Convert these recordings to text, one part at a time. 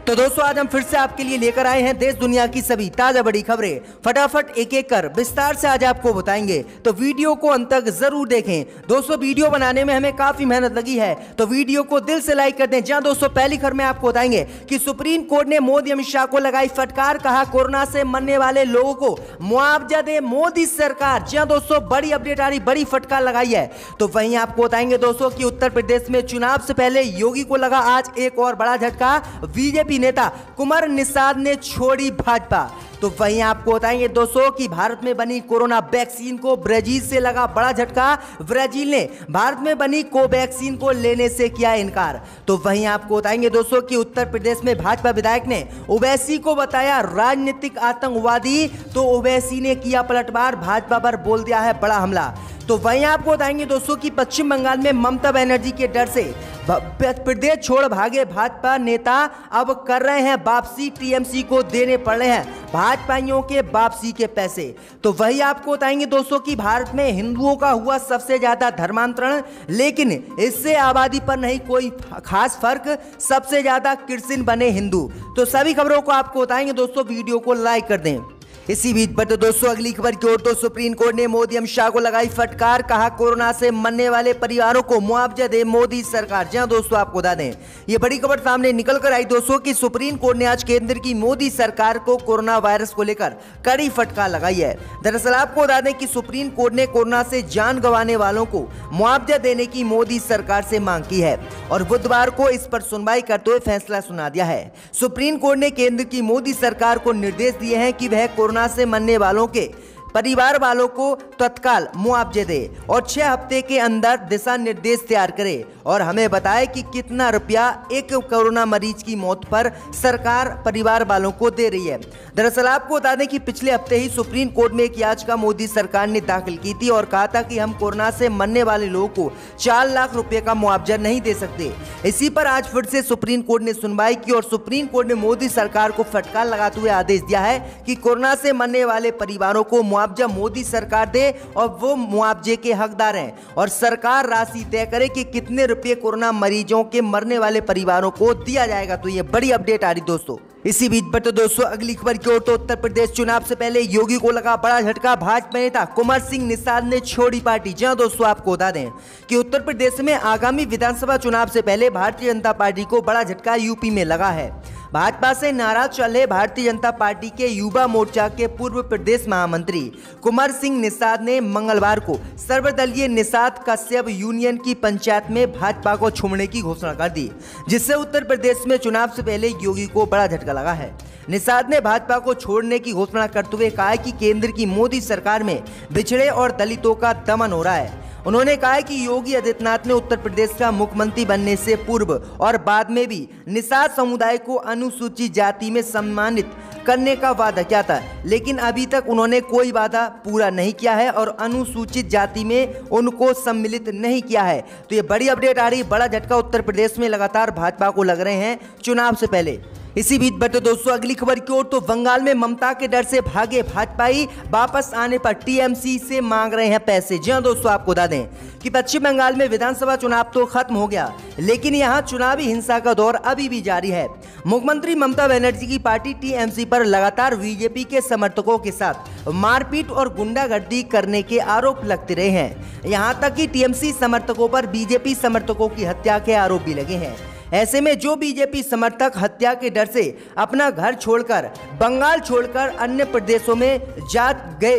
तो दोस्तों आज हम फिर से आपके लिए लेकर आए हैं देश दुनिया की सभी ताजा बड़ी खबरें। फटाफट एक एक कर विस्तार से आज आपको बताएंगे, तो वीडियो को अंत तक जरूर देखें। दोस्तों वीडियो बनाने में हमें काफी मेहनत लगी है, तो वीडियो को दिल से लाइक कर दें। जहां दोस्तों पहली खबर में आपको बताएंगे कि सुप्रीम कोर्ट ने मोदी अमित शाह को लगाई फटकार, कहा कोरोना से मरने वाले लोगों को मुआवजा दे मोदी सरकार। जहां दोस्तों बड़ी अपडेट आ रही, बड़ी फटकार लगाई है। तो वहीं आपको बताएंगे दोस्तों कि उत्तर प्रदेश में चुनाव से पहले योगी को लगा आज एक और बड़ा झटका, बीजेपी नेता कुमार निषाद ने छोड़ी भाजपा। तो वहीं आपको बताएंगे दोस्तों कि भारत में बनी कोरोना वैक्सीन को ब्राजील से लगा बड़ा झटका, ब्राजील ने भारत में बनी कोवैक्सीन को लेने से किया इनकार। तो वहीं आपको बताएंगे दोस्तों कि उत्तर प्रदेश में भाजपा विधायक ने ओवैसी को बताया राजनीतिक आतंकवादी, तो ओवैसी ने किया पलटवार, भाजपा पर बोल दिया है बड़ा हमला। तो वहीं आपको बताएंगे दोस्तों कि पश्चिम बंगाल में ममता बनर्जी के डर से प्रदेश छोड़ भागे भाजपा नेता अब कर रहे हैं वापसी, टीएमसी को देने पड़ रहे हैं भाजपाइयों के वापसी के पैसे। तो वही आपको बताएंगे दोस्तों कि भारत में हिंदुओं का हुआ सबसे ज्यादा धर्मांतरण, लेकिन इससे आबादी पर नहीं कोई खास फर्क, सबसे ज्यादा क्रिश्चियन बने हिंदू। तो सभी खबरों को आपको बताएंगे दोस्तों, वीडियो को लाइक कर दें। इसी बीच बट दोस्तों अगली खबर की ओर, तो सुप्रीम कोर्ट ने मोदी अमित शाह को लगाई फटकार, कहा कोरोना से मरने वाले परिवारों को मुआवजा दे मोदी सरकार। जहां दोस्तों आपको बता दें ये बड़ी खबर सामने निकल कर आई दोस्तों कि सुप्रीम कोर्ट ने आज केंद्र की मोदी सरकार को कोरोना वायरस को लेकर कड़ी फटकार लगाई है। दरअसल आपको बता दें कि सुप्रीम कोर्ट ने कोरोना से जान गंवाने वालों को मुआवजा देने की मोदी सरकार से मांग की है और बुधवार को इस पर सुनवाई करते हुए फैसला सुना दिया है। सुप्रीम कोर्ट ने केंद्र की मोदी सरकार को निर्देश दिए हैं कि वह कोरोना से मरने वालों के परिवार वालों को तत्काल मुआवजे दे और 6 हफ्ते के अंदर दिशा निर्देश तैयार करे और हमें बताए कि कितना रुपया एक कोरोना मरीज की मौत पर सरकार परिवार वालों को दे रही है। दरअसल आपको बता दें कि पिछले हफ्ते ही सुप्रीम कोर्ट में एक याचिका मोदी सरकार ने दाखिल की थी और कहा था कि हम कोरोना से मरने वाले लोगों को 4 लाख रुपए का मुआवजा नहीं दे सकते। इसी पर आज फिर से सुप्रीम कोर्ट ने सुनवाई की और सुप्रीम कोर्ट ने मोदी सरकार को फटकार लगाते हुए आदेश दिया है कि कोरोना से मरने वाले परिवारों को मुआवजा मोदी सरकार दे और वो मुआवजे के हकदार हैं और सरकार राशि तय करे कि कितने रुपए कोरोना मरीजों के मरने वाले परिवारों को दिया जाएगा। तो ये बड़ी अपडेट आ रही दोस्तों। इसी बीच बट दोस्तों अगली खबर की ओर, तो उत्तर प्रदेश चुनाव से पहले योगी को लगा बड़ा झटका, भाजपा नेता कुमार सिंह निषाद ने छोड़ी पार्टी। जहां दोस्तों आपको बता दें कि उत्तर प्रदेश में आगामी विधानसभा चुनाव से पहले भारतीय जनता पार्टी को बड़ा झटका यूपी में लगा है। भाजपा से नाराज चले भारतीय जनता पार्टी के युवा मोर्चा के पूर्व प्रदेश महामंत्री कुमार सिंह निषाद ने मंगलवार को सर्वदलीय निषाद कश्यप यूनियन की पंचायत में भाजपा को छोड़ने की घोषणा कर दी, जिससे उत्तर प्रदेश में चुनाव से पहले योगी को बड़ा झटका लगा है। निषाद ने भाजपा को छोड़ने की घोषणा करते हुए कहा कि केंद्र की मोदी सरकार में पिछड़े और दलितों का दमन हो रहा है। उन्होंने कहा कि योगी आदित्यनाथ ने उत्तर प्रदेश का मुख्यमंत्री बनने से पूर्व और बाद में भी निषाद समुदाय को अनुसूचित जाति में सम्मानित करने का वादा किया था, लेकिन अभी तक उन्होंने कोई वादा पूरा नहीं किया है और अनुसूचित जाति में उनको सम्मिलित नहीं किया है। तो ये बड़ी अपडेट आ रही, बड़ा झटका उत्तर प्रदेश में लगातार भाजपा को लग रहे हैं चुनाव से पहले। इसी बीच बट दोस्तों अगली खबर की ओर, तो बंगाल में ममता के डर से भागे भाजपाई वापस आने पर टीएमसी से मांग रहे हैं पैसे। जी हां दोस्तों आपको बता दें कि पश्चिम बंगाल में विधानसभा चुनाव तो खत्म हो गया, लेकिन यहां चुनावी हिंसा का दौर अभी भी जारी है। मुख्यमंत्री ममता बनर्जी की पार्टी टीएमसी पर लगातार बीजेपी के समर्थकों के साथ मारपीट और गुंडागर्दी करने के आरोप लगते रहे हैं। यहां तक कि टीएमसी समर्थकों पर बीजेपी समर्थकों की हत्या के आरोप भी लगे हैं। ऐसे में जो बीजेपी समर्थक हत्या के डर से अपना घर छोड़कर बंगाल छोड़कर अन्य प्रदेशों में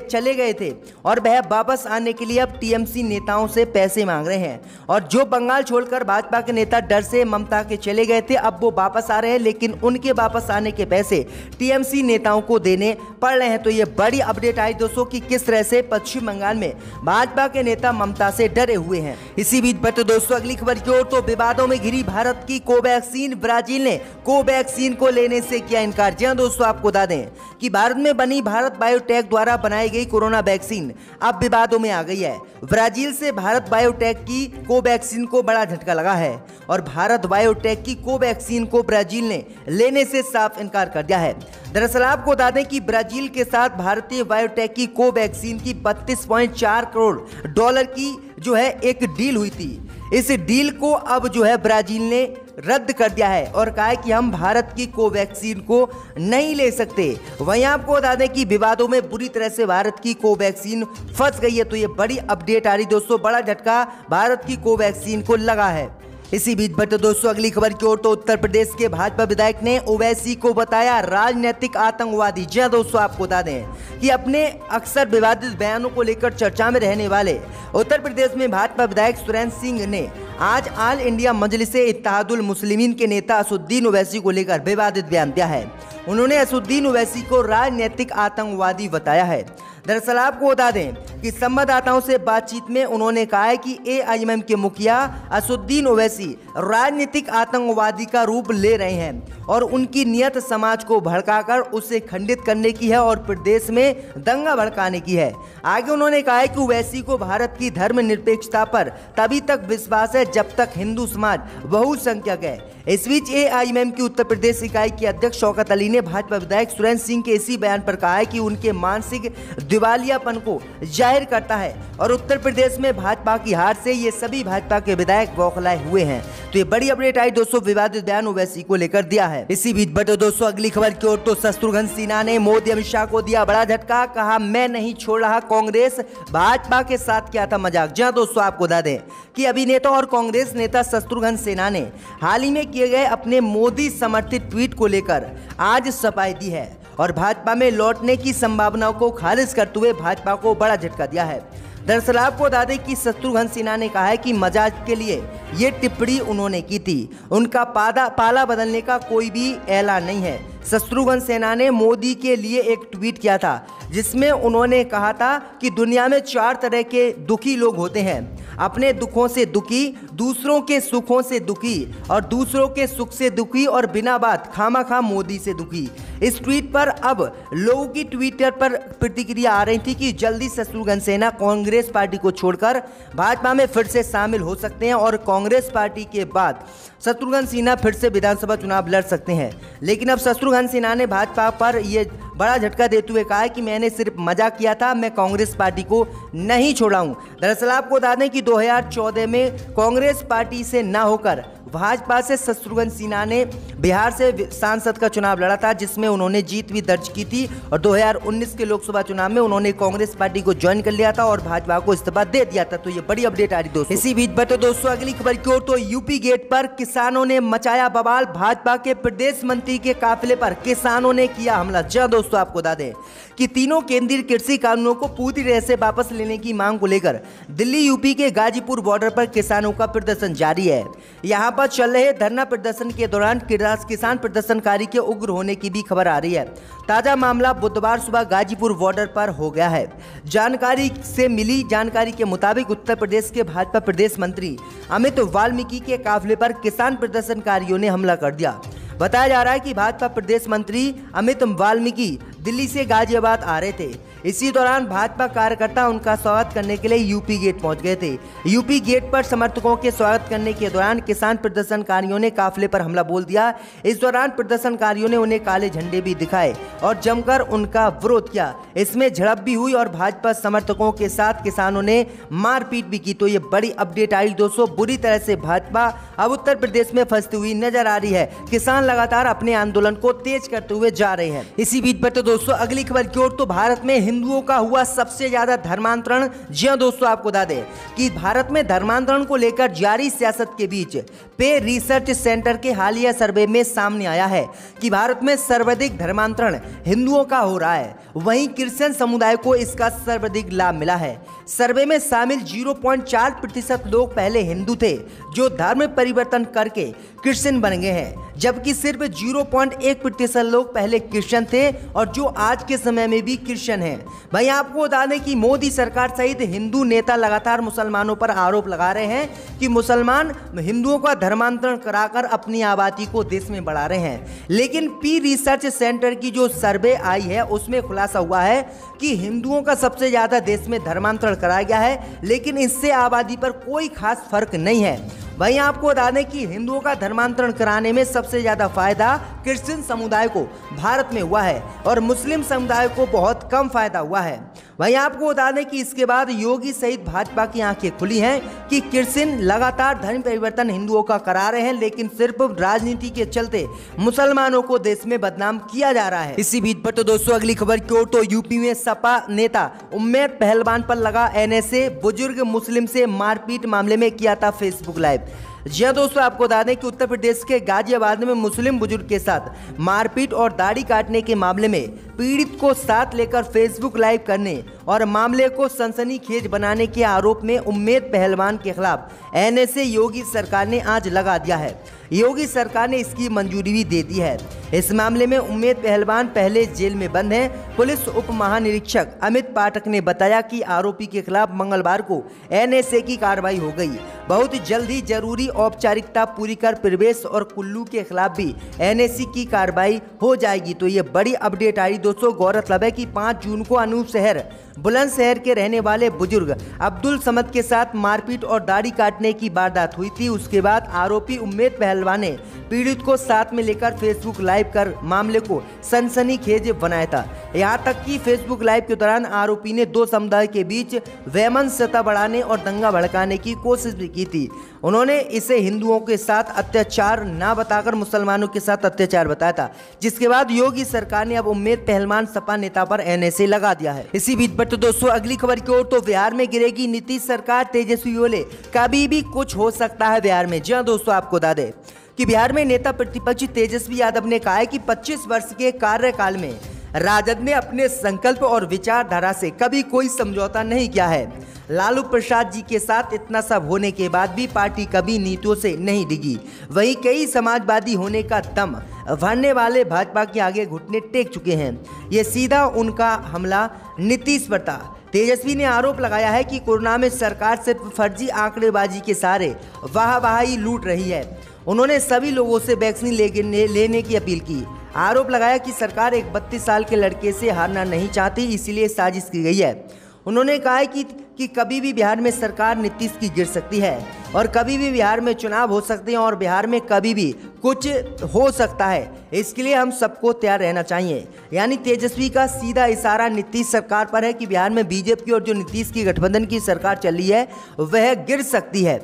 चले गए थे और वह वापस आने के लिए अब टीएमसी नेताओं से पैसे मांग रहे हैं। और जो बंगाल छोड़कर भाजपा के नेता डर से ममता के चले गए थे, अब वो वापस आ रहे हैं, लेकिन उनके वापस आने के पैसे टीएमसी नेताओं को देने पड़ रहे हैं। तो ये बड़ी अपडेट आई दोस्तों कि किस तरह से पश्चिम बंगाल में भाजपा के नेता ममता से डरे हुए हैं। इसी बीच बट दोस्तों अगली खबर की ओर, तो विवादों में घिरी भारत की कोवैक्सीन, ब्राजील ने कोवैक्सीन को लेने से किया इनकार। जी हां दोस्तों आपको बता दें कि भारत में बनी भारत बायोटेक द्वारा बनाई गई कोरोना वैक्सीन अब विवादों में आ गई है। ब्राजील से भारत बायोटेक की कोवैक्सीन को बड़ा झटका लगा है और भारत बायोटेक की कोवैक्सीन को ब्राजील ने लेने से साफ इनकार कर दिया है। दरअसल आपको बता दें कि ब्राजील के साथ भारतीय बायोटेक की कोवैक्सीन की 32.4 करोड़ डॉलर की जो है एक डील हुई थी। इस डील को अब जो है ब्राजील ने रद्द कर दिया है और कहा है कि हम भारत की कोवैक्सीन को नहीं ले सकते। वहीं आपको बता दें कि विवादों में बुरी तरह से भारत की कोवैक्सीन फंस गई है। तो ये बड़ी अपडेट आ रही दोस्तों, बड़ा झटका भारत की कोवैक्सीन को लगा है। इसी बीच बढ़ते दोस्तों अगली खबर की ओर, तो उत्तर प्रदेश के भाजपा विधायक ने ओवैसी को बताया राजनीतिक आतंकवादी। जी हां दोस्तों, आपको बता दें कि अपने अक्सर विवादित बयानों को लेकर चर्चा में रहने वाले उत्तर प्रदेश में भाजपा विधायक सुरेंद्र सिंह ने आज ऑल इंडिया मजलिस इत्तेहादुल मुस्लिमीन के नेता असदुद्दीन ओवैसी को लेकर विवादित बयान दिया है। उन्होंने असदुद्दीन ओवैसी को राजनीतिक आतंकवादी बताया है। दरअसल आपको बता दें कि संवाददाताओं से बातचीत में उन्होंने कहा है कि एआईएमएम के मुखिया असदुद्दीन ओवैसी राजनीतिक आतंकवादी का रूप ले रहे हैं और उनकी नियत समाज को भड़काकर उसे खंडित करने की है और प्रदेश में दंगा भड़काने की है। आगे उन्होंने कहा है कि ओवैसी को भारत की धर्मनिरपेक्षता पर तभी तक विश्वास है जब तक हिंदू समाज बहुसंख्यक है। इस बीच एआईएमएम की उत्तर प्रदेश इकाई के अध्यक्ष शौकत अली ने भाजपा विधायक सुरेंद्र सिंह के इसी बयान पर कहा है कि उनके मानसिक दिवालियापन को जाहिर करता है और उत्तर प्रदेश में भाजपा की हार से ये सभी भाजपा के विधायक बौखलाए हुए हैं। तो ये बड़ी अपडेट आई दोस्तों, विवादित बयान ओवैसी को लेकर दिया है। इसी बीच बढ़ते दोस्तों अगली खबर की ओर, तो शत्रुघ्न सिन्हा ने मोदी अमित शाह को दिया बड़ा झटका। कहा मैं नहीं छोड़ रहा कांग्रेस, भाजपा के साथ किया था मजाक। जी दोस्तों, आपको बता दें कि अभिनेता और कांग्रेस नेता शत्रुघ्न सिन्हा ने हाल ही में किए गए अपने मोदी समर्थित ट्वीट को लेकर आज सफाई दी है और भाजपा में लौटने की संभावनाओं को खारिज करते हुए भाजपा को बड़ा झटका दिया है। दरअसल आपको बता दें कि शत्रुघ्न सिन्हा ने कहा है कि मजाक के लिए ये टिप्पणी उन्होंने की थी, उनका पाला बदलने का कोई भी ऐलान नहीं है। शत्रुघ्न सिन्हा ने मोदी के लिए एक ट्वीट किया था जिसमें उन्होंने कहा था कि दुनिया में 4 तरह के दुखी लोग होते हैं, अपने दुखों से दुखी, दूसरों के सुखों से दुखी और दूसरों के सुख से दुखी और बिना बात खामाखा मोदी से दुखी। इस ट्वीट पर अब लोगों की ट्विटर पर प्रतिक्रिया आ रही थी कि जल्दी शत्रुघ्न सिन्हा कांग्रेस पार्टी को छोड़कर भाजपा में फिर से शामिल हो सकते हैं और कांग्रेस पार्टी के बाद शत्रुघ्न सिन्हा फिर से विधानसभा चुनाव लड़ सकते हैं। लेकिन अब शत्रुघ्न सिन्हा ने भाजपा पर यह बड़ा झटका देते हुए कहा है कि मैंने सिर्फ मजाक किया था, मैं कांग्रेस पार्टी को नहीं छोड़ा हूं। दरअसल आपको बता दें कि 2014 में कांग्रेस पार्टी से न होकर भाजपा से शत्रुघ्न सिन्हा ने बिहार से सांसद का चुनाव लड़ा था जिसमें उन्होंने जीत भी दर्ज की थी और 2019 के लोकसभा चुनाव में उन्होंने कांग्रेस पार्टी को ज्वाइन कर लिया था और भाजपा को इस्तीफा दे दिया था। तो ये बड़ी अपडेट आ रही दोस्तों। इसी बीच बढ़ते दोस्तों अगली खबर की ओर, तो यूपी गेट पर किसानों ने मचाया बवाल। भाजपा के प्रदेश मंत्री के काफिले पर किसानों ने किया हमला। जी दोस्तों, आपको बता दें कि तीनों केंद्रीय कृषि कानूनों को पूरी तरह से वापस लेने की मांग को लेकर दिल्ली यूपी के गाजीपुर बॉर्डर पर किसानों का प्रदर्शन जारी है। यहाँ पर चल रहे धरना प्रदर्शन के दौरान किसान प्रदर्शनकारी के उग्र होने की भी खबर आ रही है। ताजा मामला बुधवार सुबह गाजीपुर बॉर्डर पर हो गया है। जानकारी से मिली जानकारी के मुताबिक उत्तर प्रदेश के भाजपा प्रदेश मंत्री अमित वाल्मीकि के काफिले पर किसान प्रदर्शनकारियों ने हमला कर दिया। बताया जा रहा है कि भाजपा प्रदेश मंत्री अमित वाल्मीकि दिल्ली से गाजियाबाद आ रहे थे। इसी दौरान भाजपा कार्यकर्ता उनका स्वागत करने के लिए यूपी गेट पहुंच गए थे। यूपी गेट पर समर्थकों के स्वागत करने के दौरान किसान प्रदर्शनकारियों ने काफिले पर हमला बोल दिया। इस दौरान प्रदर्शनकारियों ने उन्हें काले झंडे भी दिखाए और जमकर उनका विरोध किया। इसमें झड़प भी हुई और भाजपा समर्थकों के साथ किसानों ने मारपीट भी की। तो ये बड़ी अपडेट आई दोस्तों, बुरी तरह से भाजपा अब उत्तर प्रदेश में फंसती हुई नजर आ रही है। किसान लगातार अपने आंदोलन को तेज करते हुए जा रहे हैं। इसी बीच बढ़ते दोस्तों अगली खबर की ओर, तो भारत में हिंदुओं का हुआ सबसे ज्यादा धर्मांतरण। जी हां दोस्तों, आपको बता दें कि भारत में धर्मांतरण को लेकर जारी सियासत के बीच पे रिसर्च सेंटर के हालिया सर्वे में सामने आया है कि भारत में सर्वाधिक धर्मांतरण हिंदुओं का हो रहा है। वहीं क्रिश्चियन समुदाय को इसका सर्वाधिक लाभ मिला है। सर्वे में शामिल 0.4% लोग पहले हिंदू थे जो धर्म परिवर्तन करके क्रिश्चियन बन गए हैं, जबकि सिर्फ 0.1% लोग पहले क्रिश्चियन थे और जो आज के समय में भी क्रिश्चियन हैं। भाई आपको बता दें कि मोदी सरकार सहित हिंदू नेता लगातार मुसलमानों पर आरोप लगा रहे हैं कि मुसलमान हिंदुओं का धर्मांतरण कराकर अपनी आबादी को देश में बढ़ा रहे हैं। लेकिन पी रिसर्च सेंटर की जो सर्वे आई है उसमें खुलासा हुआ है कि हिंदुओं का सबसे ज्यादा देश में धर्मांतरण कराया गया है, लेकिन इससे आबादी पर कोई खास फर्क नहीं है। वहीं आपको बता दें कि हिंदुओं का धर्मांतरण कराने में सबसे ज्यादा फायदा क्रिश्चियन समुदाय को भारत में हुआ है और मुस्लिम समुदाय को बहुत कम फायदा हुआ है। वहीं आपको बता दें कि इसके बाद योगी सहित भाजपा की आंखें खुली हैं कि कृष्ण लगातार धर्म परिवर्तन हिंदुओं का करा रहे हैं, लेकिन सिर्फ राजनीति के चलते मुसलमानों को देश में बदनाम किया जा रहा है। इसी बीच पर तो दोस्तों अगली खबर की ओर तो यूपी में सपा नेता उम्मेद पहलवान पर लगा एनएसए, बुजुर्ग मुस्लिम से मारपीट मामले में किया था फेसबुक लाइव। जी हाँ दोस्तों, आपको बता दें कि उत्तर प्रदेश के गाजियाबाद में मुस्लिम बुजुर्ग के साथ मारपीट और दाढ़ी काटने के मामले में पीड़ित को साथ लेकर फेसबुक लाइव करने और मामले को सनसनीखेज बनाने के आरोप में उम्मेद पहलवान के खिलाफ एनएसए योगी सरकार ने आज लगा दिया है। योगी सरकार ने इसकी मंजूरी भी दे दी है। इस मामले में उम्मेद पहलवान पहले जेल में बंद हैं। पुलिस उप महानिरीक्षक अमित पाठक ने बताया कि आरोपी के खिलाफ मंगलवार को एनएसए की कार्रवाई हो गई। बहुत जल्द ही जरूरी औपचारिकता पूरी कर प्रवेश और कुल्लू के खिलाफ भी एनएसए की कार्रवाई हो जाएगी। तो ये बड़ी अपडेट आई दोस्तों। गौरतलब है कि 5 जून को अनूप शहर बुलंदशहर के रहने वाले बुजुर्ग अब्दुल समद के साथ मारपीट और दाढ़ी काटने की वारदात हुई थी। उसके बाद आरोपी उम्मेद पहलवान ने पीड़ित को साथ में लेकर फेसबुक लाइव कर मामले को सनसनीखेज बनाया था। यहाँ तक कि फेसबुक लाइव के दौरान आरोपी ने 2 समुदाय के बीच वैमनस्यता बढ़ाने और दंगा भड़काने की कोशिश भी की थी। उन्होंने इसे हिंदुओं के साथ अत्याचार ना बताकर मुसलमानों के साथ अत्याचार बताया था, जिसके बाद योगी सरकार ने अब उम्मेद पहलवान सपा नेता पर एनएसए लगा दिया है। इसी बीच तो दोस्तों अगली खबर की ओर तो बिहार में गिरेगी नीतीश सरकार, तेजस्वी बोले कभी भी कुछ हो सकता है बिहार में। जी हाँ दोस्तों, आपको बता दें कि बिहार में नेता प्रतिपक्ष तेजस्वी यादव ने कहा है कि 25 वर्ष के कार्यकाल में राजद ने अपने संकल्प और विचारधारा से कभी कोई समझौता नहीं किया है। लालू प्रसाद जी के साथ इतना सब होने के बाद भी पार्टी कभी नीतियों से नहीं डिगी। वहीं कई समाजवादी होने का दम भरने वाले भाजपा के आगे घुटने टेक चुके हैं। ये सीधा उनका हमला नीतीश पर था। तेजस्वी ने आरोप लगाया है कि कोरोना में सरकार सिर्फ फर्जी आंकड़ेबाजी के सहारे वाहवाही लूट रही है। उन्होंने सभी लोगों से वैक्सीन लेने की अपील की। आरोप लगाया कि सरकार एक 32 साल के लड़के से हारना नहीं चाहती, इसीलिए साजिश की गई है। उन्होंने कहा है कि कभी भी बिहार में सरकार नीतीश की गिर सकती है और कभी भी बिहार में चुनाव हो सकते हैं और बिहार में कभी भी कुछ हो सकता है। इसके लिए हम सबको तैयार रहना चाहिए। यानी तेजस्वी का सीधा इशारा नीतीश सरकार पर है कि बिहार में बीजेपी और जो नीतीश की गठबंधन की सरकार चल रही है वह गिर सकती है।